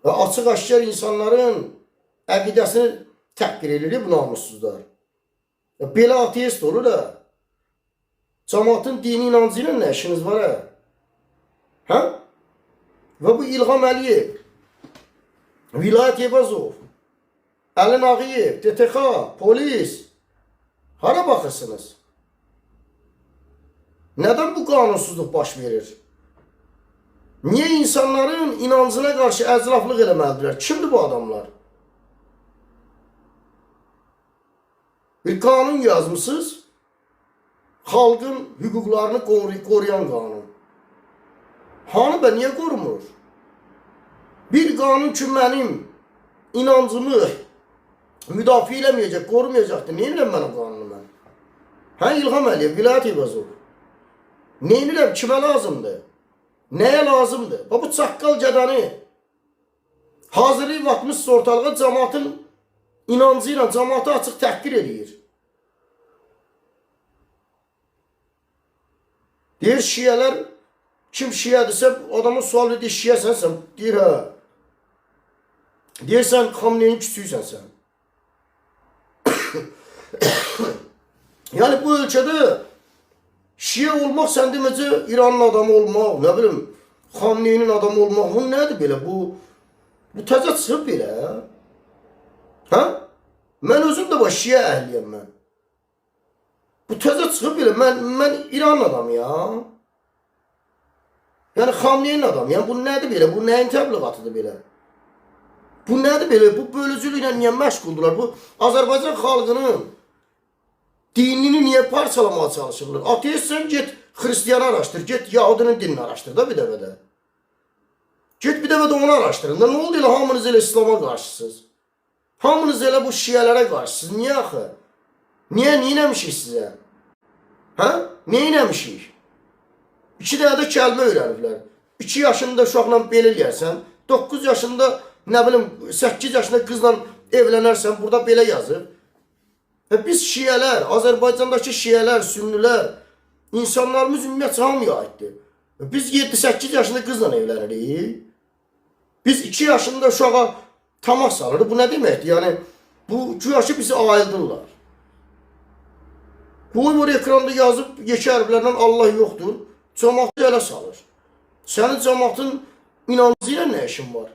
Və açıq-aşkar insanların əqidəsini təhqir edir bu namussuzlar. Belə ateist olur da. Cəmaatın dini inancı ilə nə işiniz var hə? Hə? Və bu İlham Əliyev, Vilayət Eyvazov, Əli Nağıyev, DTX, polis, hara baxırsınız? Nədən bu qanunsuzluq baş verir? Niyə insanların inancına qarşı əclaflıq eləməlidirlər? Kimdir bu adamlar? Bir qanun yazmışsınız, xalqın hüquqlarını qoruyan qanun. Hanı bə niyə qorumur? Bir qanun ki, mənim inancımı müdafiə eləməyəcək, qorumayacaqdır. Neyə edirəm mənim qanunu mən? Hə, İlham Əliyev, Vilayət Eyvazov. Neyə edirəm, kimə lazımdır? Nəyə lazımdır? Bu çaqqal cədəni hazırlayıb atmışsa ortalığa cəmaatın inancı ilə cəmaatı açıq təhqir edir. Deyir, şiyələr, kim şiyədirsə, adama sual edir, şiyəsən sən. Deyir, hə. Deyir, sən Xamneyin küçüysən sən. Yəni, bu ölkədə şiyə olmaq, sən deməcə, İranın adamı olmaq, nə bilim, Xamneyinin adamı olmaq, bu nədir belə? Bu təzə çıxıb belə. Hə? Mən özüm də var, şiyə əhliyəm mən. Bu təzə çıxıb belə, mən İranın adamı ya. Yəni, Xamneyin adamı, yəni bu nədir belə? Bu nəyin təbliğatıdır belə? Bu nədir belə? Bu bölücülüklə niyə məşğuldurlar? Bu Azərbaycan xalqının dinini niyə parçalamağa çalışırlar? Ateistsən, get xristiyanı araşdır, get Yahudinin dinini araşdır da bir dəvə də. Get bir dəvə də onu araşdırın da. Nə oldu elə hamınız elə İslama qarşısınız? Hamınız elə bu şiyələrə qarşısınız. Niyə axı? Niyə eləmişik sizə? Hə? Niyə eləmişik? 2 dənə də kəlmə öyrəniblər. 2 yaşında uşaqla belə eləyərsən, 9 yaşında, nə bilim, 8 yaşında qızla evlənərsən, burada belə yazıb. Biz şiyələr, Azərbaycandakı şiyələr, sünnilər, insanlarımız ümumiyyətcə hamıya aiddir. Biz 7-8 yaşında qızla evlənirik. Biz 2 yaşında uşağa tamaq salırıq. Bu nə deməkdir? Yəni, bu güyaşı bizi ayıldırlar. Qoy ekranda yazıb, yekə hərflərlə Allah yoxdur, cəmaatı ələ salır. Sənin cəmaatın inancı ilə nə işin var?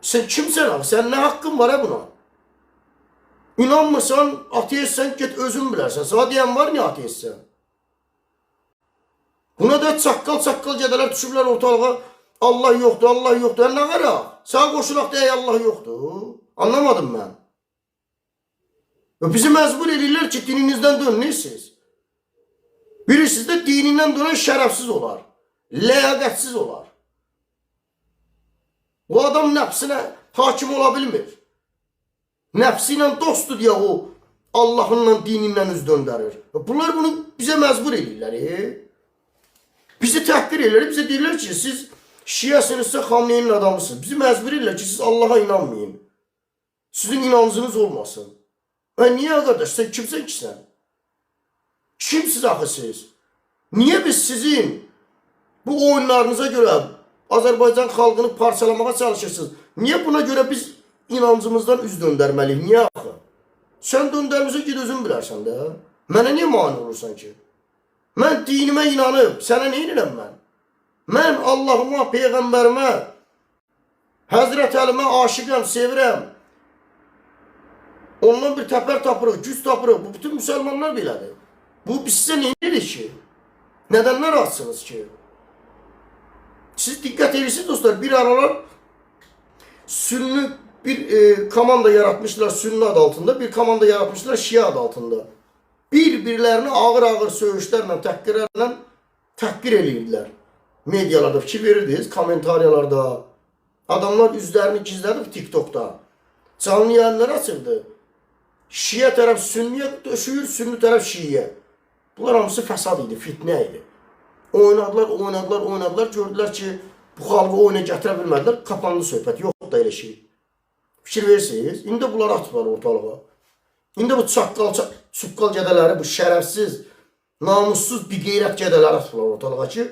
Sən kimsən abi? Sən nə haqqın var buna? İnanmırsan, ateistsən, get özün bilərsən. Sana deyən var niyə ateistsən? Buna da çaqqal gedələr düşüblər ortalığa. Allah yoxdur, Allah yoxdur. Nə qaraq? Sağ qoşulaq deyək Allah yoxdur. Anlamadım mən. Bizi məcbur edirlər ki, dininizdən dönürsünüz. Bilirsiniz də dinindən dönən şərəfsiz olar. Ləyaqətsiz olar. O adam nəfsinə hakim ola bilmir. Nəfsi ilə dostdur deyə o Allahınla, dinindən üz döndərir. Bunlar bunu bizə məcbur edirlər. Bizi təhqir edirlər. Bizə deyirlər ki, siz şiyəsinizsə Xamneyinin adamısınız. Bizi məcbur edirlər ki, siz Allaha inanmayın. Sizin inancınız olmasın. Niyə qardaş, sən kimsən ki sən? Kimsiz axı siz? Niyə biz sizin bu oyunlarınıza görə Azərbaycan xalqını parçalamağa çalışırsınız? Niyə buna görə biz inancımızdan üz döndərməliyik? Niyə axı? Sən döndərmizə gid özün bilərsən də. Mənə niyə mani olursan ki? Mən dinimə inanıb, sənə nə edirəm mən? Mən Allahıma, Peyğəmbərimə, Həzrət Əlimə aşiqəm, sevirəm. Ondan bir təpər tapırıq, güc tapırıq. Bu bütün müsəlmanlar belədir. Bu biz sizə nə edirik ki? Nədən narahatsınız ki? Siz diqqət edirsiniz dostlar, bir aralar sünni bir komanda yaratmışlar sünni adı altında, bir komanda yaratmışlar şia adı altında. Bir-birlərini ağır-ağır söyüşlərlə, təhqirlərlə təhqir edirdilər. Medialarda fikir verirdiniz, komentariyalarda. Adamlar üzlərini gizlədib TikTokda. Canlı yayınlar açırdı. Şiə tərəf sünniyə döşüyür, sünni tərəf şiyə. Bunlar hamısı fəsad idi, fitnə idi. Oynadılar, gördülər ki, bu xalqı oyuna gətirə bilmədilər, kapandı söhbət, yox da elə şey. Fikir verirsiniz, indi bunlar atıblar ortalığa. İndi bu çuqqal gədələri, bu şərəfsiz, namussuz, bir qeyrət gədələri atıblar ortalığa ki,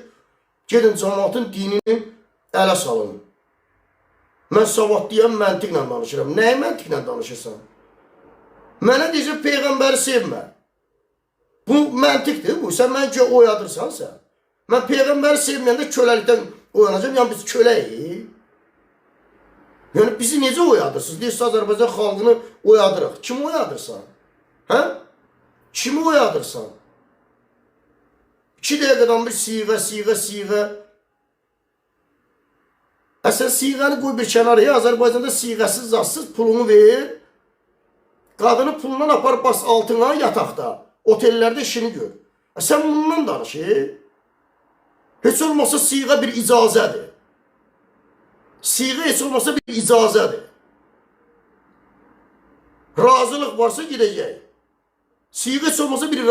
gedin cəmaatın dinini ələ salın. Mən savadlıyam, məntiqlə danışıram. Nəyə məntiqlə danışırsan? Mənə deyəcək, Peyğəmbəri sevmə. Bu məntiqdir bu. Sən məncə oyadırsan sən. Mən Peyğəmbəri sevməyəndə köləlikdən oyanacam. Yəni biz köləyik. Yəni bizi necə oyadırsınız? Deyirsiniz, Azərbaycan xalqını oyadırıq. Kimi oyadırsan? Hə? Kimi oyadırsan? 2 dəqiqədən bir siğə. Sən siğəni qoy bir kənara. Azərbaycanda siğəsiz, zadsız pulunu ver. Qadını pulundan apar bas altına yataqda. Otellərdə işini gör. Sən bundan danış. Heç olmasa siğə bir icazədir. Siğə heç olmasa bir icazədir. Razılıq varsa gedəcək. Siğə heç olmasa bir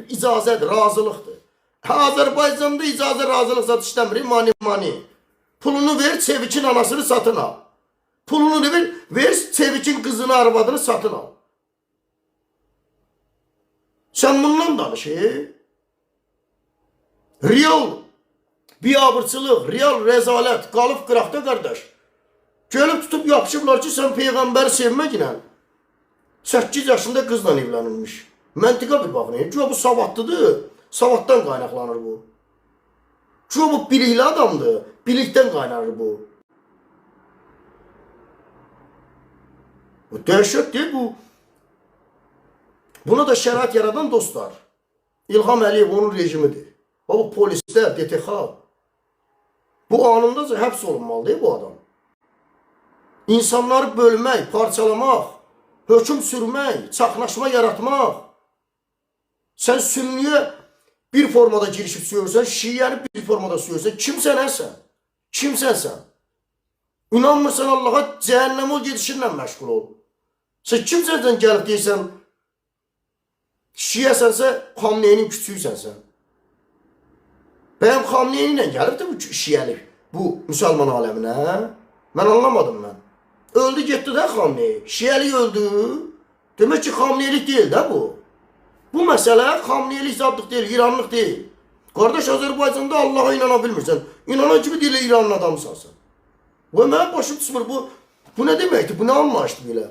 icazədir, razılıqdır. Azərbaycanda icazə, razılıq zat işləmir. Mani. Pulunu ver, Çevikin anasını satın al. Pulunu ver, Çevikin qızını, arvadını satın al. Sən bundan danış. Real biabırçılıq, real rəzalət, qalıb qıraqda qardaş. Gəlib tutub yapışıblar ki, sən Peyğəmbəri sevməklə 8 yaşında qızla evlənilmiş. Məntiqa bir baxın. Güya bu savadlıdır, savaddan qaynaqlanır bu. Güya bu bilikli adamdır, bilikdən qaynaqlanır bu. Bu dəhşətdir bu. Buna da şərait yaradan dostlar. İlham Əliyev onun rejimidir. Bu polislər, DTX. Bu anındaca həbs olunmalıdır bu adam. İnsanları bölmək, parçalamaq, hökm sürmək, çaxnaşma yaratmaq. Sən sünniyə bir formada girişib söyürsən, şiiyəni bir formada söyürsən, kimsən sən? Kimsən sən? İnanmırsan Allaha, cəhənnəm ol gedişinlə məşğul ol. Sən kimsən sən gəlib deyirsən, şiyəsənsə, Xamneyinin küçüyüsənsən. Bəyəm Xamneyi ilə gəlibdir bu şiyəlik, bu müsəlman aləminə? Mən anlamadım mən. Öldü getdi də Xamneyi. Şiyəlik öldü. Demək ki, Xamneyilik deyil də bu. Bu məsələ Xamneyilik zadlıq deyil, İranlıq deyil. Qardaş, Azərbaycanda Allaha inana bilmirsən. İnanan kimi deyil, İranın adamısan sən. Və mənə başım çıxmır, bu nə deməkdir, bu nə anlayışdır belə?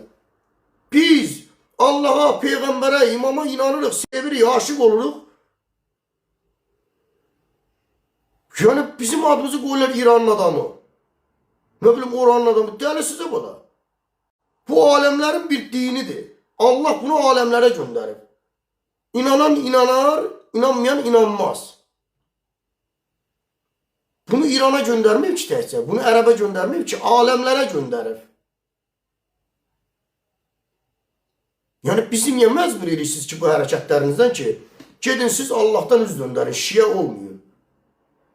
Biz Allaha, Peyğəmbərə, imama inanırıq, sevirik, aşıq oluruq. Yəni bizim adımızı qoyurlar İranın adamı. Nə bilim oranın adamı. Dəlisizə bu da. Bu aləmlərin bir dinidir. Allah bunu aləmlərə göndərib. İnanan inanar, inanmayan inanmaz. Bunu İrana göndərməyib ki təkcə. Bunu Ərəbə göndərməyib ki, aləmlərə göndərib. Yəni bizi niyə məcbur edirsiniz ki bu hərəkətlərinizdən ki, gedin siz Allahdan üz döndərin, şiə olmayın.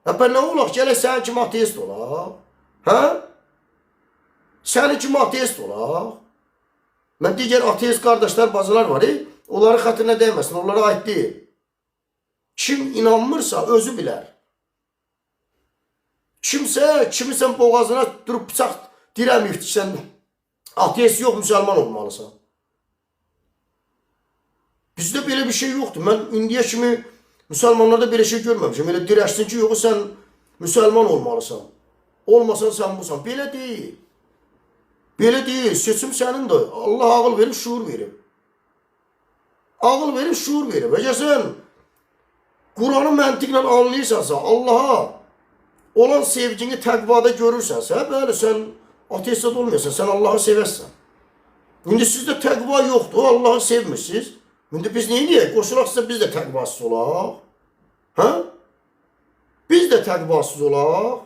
Bə nə olaq, gələk sənin kimi ateist olaq? Hə? Sənin kimi ateist olaq? Mən digər ateist qardaşlar, bacılar var, onların xətrinə dəyməsin, onlara aid deyil. Kim inanmırsa özü bilər. Kimsə, kimisən boğazına durub bıçaq dirəməyib ki, sən ateist yox, müsəlman olmalısan. Bizdə belə bir şey yoxdur. Mən indiyə kimi müsəlmanlarda belə şey görməmişim. Elə dirəşsin ki, yox, sən müsəlman olmalısan. Olmasan sən busan. Belə deyil. Belə deyil. Seçim sənindir. Allah ağıl verib, şuur verib. Ağıl verib, şuur verib. Əgər sən Quranı məntiqlə anlayırsansa, Allaha olan sevgini təqvada görürsənsə, bəli, sən ateist olmayasan, sən Allahı sevəsən. İndi sizdə təqva yoxdur, Allahı sevmirsiniz. İndi biz neyini? Qoşulaq sizə biz də təqvasız olaq. Hə? Biz də təqvasız olaq.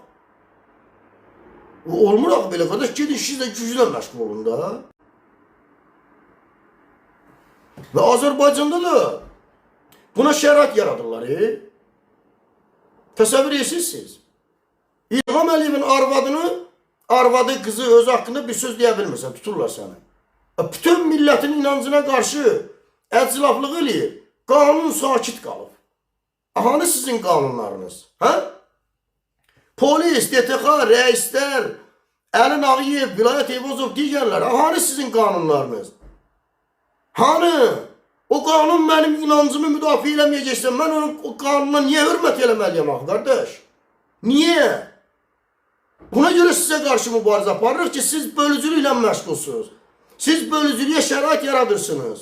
Olmuraq belə qardaş, gedin siz də güclə məşğul olun da. Və Azərbaycanda da buna şərait yaradırlar. Təsəvvür edirsiniz. İlham Əliyevin arvadı, qızı özü haqqında bir söz deyə bilmirsən, tuturlar səni. Bütün millətin inancına qarşı əclaflıq eləyir. Qanun sakit qalıb. Hanı sizin qanunlarınız? Hə? Polis, DTX, rəislər, Əli Nağıyev, Vilayət Eyvazov, digərlər. Hanı sizin qanunlarınız? Hanı? O qanun mənim inancımı müdafiə eləməyəcəksən, mən onun qanununa niyə hörmət eləməliyəm axı, qardaş? Niyə? Buna görə sizə qarşı mübarizə aparırıq ki, siz bölücülüklə məşğulsunuz. Siz bölücülüyə şərait yaradırsınız.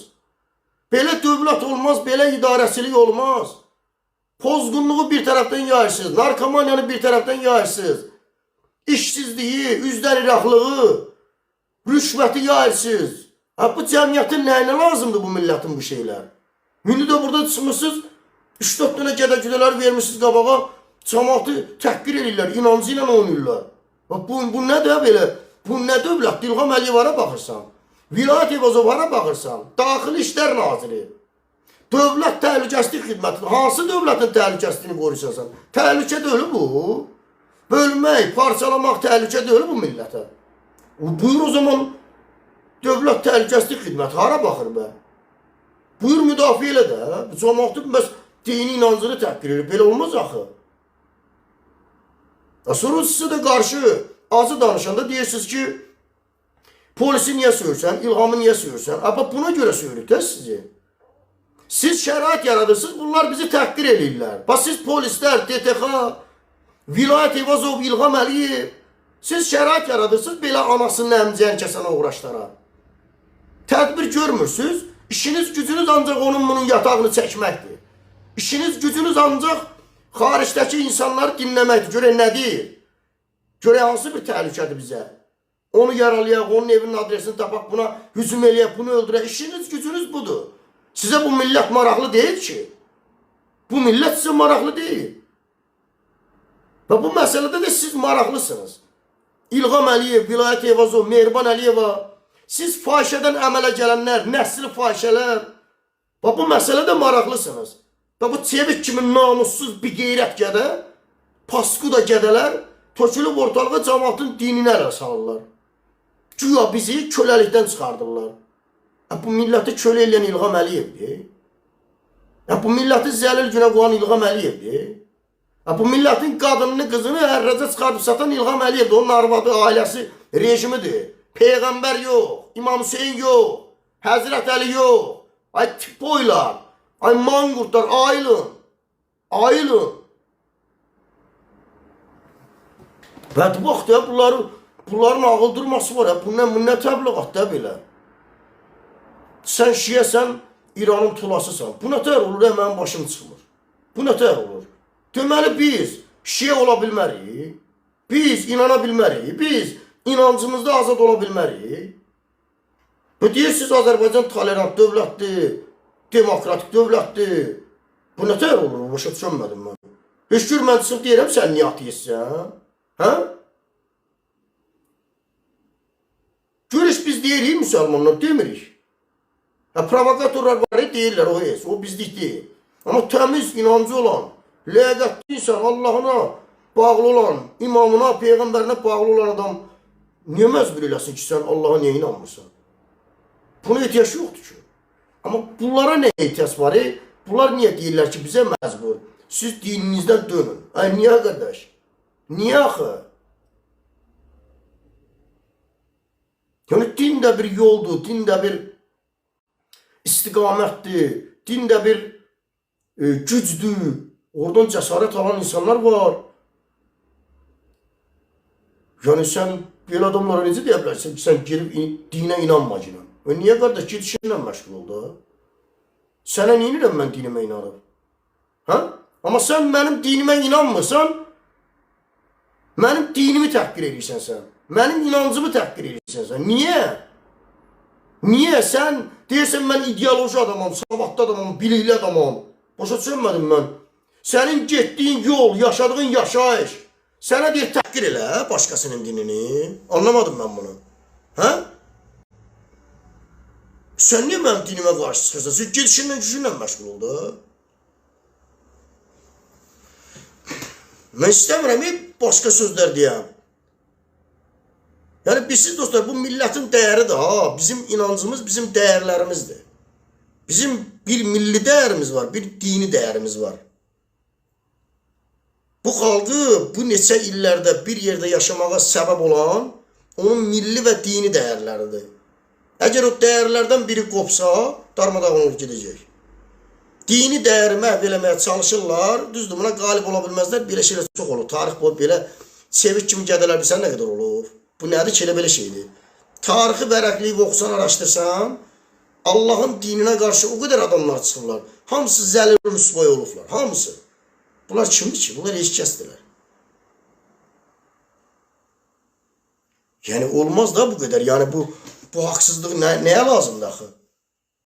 Belə dövlət olmaz, belə idarəçilik olmaz. Pozğunluğu bir tərəfdən yayırsınız, narkomaniyanı bir tərəfdən yayırsınız. İşsizliyi, üzdən iraqlığı, rüşvəti yayırsınız. Bu cəmiyyətin nəyinə lazımdır bu millətin bu şeylər? İndi də burada çıxmışsınız, 3-4 dənə gədə-güdələr vermişsiniz qabağa, cəmaatı təhqir edirlər, inancı ilə oynayırlar. Bu nədir belə? Bu nə dövlət? İlham Əliyevara baxırsan, Vilayət Evazovara baxırsan, Daxili İşlər Naziri, Dövlət Təhlükəsizlik Xidməti, hansı dövlətin təhlükəsizliyini qoruyursan sən? Təhlükə deyil bu. Bölmək, parçalamaq təhlükə deyil bu millətə. Buyur o zaman Dövlət Təhlükəsizlik Xidməti hara baxır be? Buyur müdafiə elə də. Cəmaatın bəs dini inancını təhqir edir. Belə olmaz axı. Sonra sizə də qarşı acı danışanda deyirsiniz ki, polisi niyə söyürsən, İlhamı niyə söyürsən? Buna görə söyürük də sizi. Siz şərait yaradırsınız, bunlar bizi təhqir edirlər. Siz polislər, DTX, Vilayət Evazov, İlham Əliyev, siz şərait yaradırsınız, belə anasının əmcəyən kəsənə uğraşlara. Tədbir görmürsünüz, işiniz gücünüz ancaq onun bunun yatağını çəkməkdir. İşiniz gücünüz ancaq xaricdəki insanları dinləməkdir. Görə nə deyir? Görə hansı bir təhlükədir bizə? Onu yaralayaq, onun evinin adresini tapaq, buna hücum eləyək, bunu öldürək. İşiniz gücünüz budur. Sizə bu millət maraqlı deyil ki. Bu millət sizə maraqlı deyil. Və bu məsələdə də siz maraqlısınız. İlham Əliyev, Vilayət Evazov, Mehriban Əliyeva, siz fahişədən əmələ gələnlər, nəsli fahişələr, bu məsələdə maraqlısınız. Və bu Çevik kimi namussuz bir qeyrət gədə, paskuda qədələr tökülüb ortalığa cəmaatın dinini ələ salırlar. Güya bizi köləlikdən çıxardırlar. Bu milləti kölə eləyən İlham Əliyevdir. Bu milləti zəlil günə qoyan İlham Əliyevdir. Bu millətin qadınını, qızını hərrəcə çıxardıb satan İlham Əliyevdir. Onun arvadı, ailəsi, rejimidir. Peyğəmbər yox, İmam Hüseyin yox, Həzrət Əli yox. Ay tipoylar, ay manqurtlar, ayılın, ayılın. Bədbaxt ya, bunların ağıl durması var ya, bu nə təbliğat da belə. Sən şiyəsən, İranın tulasısan. Bu nətər olur ya, mənim başım çıxmır. Bu nətər olur? Deməli biz şiyə ola bilmərik, biz inana bilmərik, biz inancımızda azad ola bilmərik. Deyirsiniz, Azərbaycan tolerant dövlətdir, demokratik dövlətdir. Bu nətər olur? Başa düşənmədim mən. Heç gör, mən çıxıb deyirəm, sən niyə ateistsən? Hə? Görüş biz deyirik, müsəlmanlar demirik. Provokatorlar var, deyirlər, o bizlik deyil. Amma təmiz, inancı olan, ləyaqətli insan, Allahına bağlı olan, imamına, peyğəmbərinə bağlı olan adam niyə məcbur eləsin ki, sən Allaha niyə inanmırsan? Buna ehtiyac yoxdur ki. Amma bunlara nə ehtiyac var? Bunlar niyə deyirlər ki, bizə məcbur? Siz dininizdən dönün. Niyə qardaş? Niyə axı? Yəni, din də bir yoldur, din də bir istiqamətdir, din də bir gücdür. Oradan cəsarət alan insanlar var. Yəni, sən belə adamlara necə deyə bilərsən ki, sən girib dinə inanma ki. Niyə qardaş, git işinlə məşğul ol da? Sənə neyinirəm mən dinimə inanıb? Amma sən mənim dinimə inanmırsan, mənim dinimi təhqir edirsən sən. Mənim inancımı təhqir edirsən sən. Niyə? Niyə? Sən deyirsən, mən ideoloji adamam, savadlı adamam, bilikli adamam. Başa düşənmədim mən. Sənin getdiyin yol, yaşadığın yaşayış, sənə deyir, təhqir elə başqasının dinini. Anlamadım mən bunu. Sən niyə mənim dinimə qarşı çıxırsan? Sən gedişinlə, gücünlə məşğul ol da. Mən istəmirəm, başqa sözlər deyəm. Yəni, bilsiniz dostlar, bu millətin dəyəridir, bizim inancımız, bizim dəyərlərimizdir. Bizim bir milli dəyərimiz var, bir dini dəyərimiz var. Bu xalqı bu neçə illərdə bir yerdə yaşamağa səbəb olan onun milli və dini dəyərləridir. Əgər o dəyərlərdən biri qopsa, darmadağın olur gedəcək. Dini dəyəri məhv eləməyə çalışırlar, düzdür, buna qalib ola bilməzlər, belə şeylər çox olur. Tarix boyu belə çevik kimi qədələr bilsən nə qədər olub? Bu nədir ki, elə belə şeydir? Tarixi vərəqliyib oxusan, araşdırsan, Allahın dininə qarşı o qədər adamlar çıxırlar. Hamısı zəlil rüsvay olublar, hamısı. Bunlar kimdir ki? Bunlar heç kəsdirlər. Yəni olmaz da bu qədər. Yəni bu haqsızlıq nəyə lazımdır axı?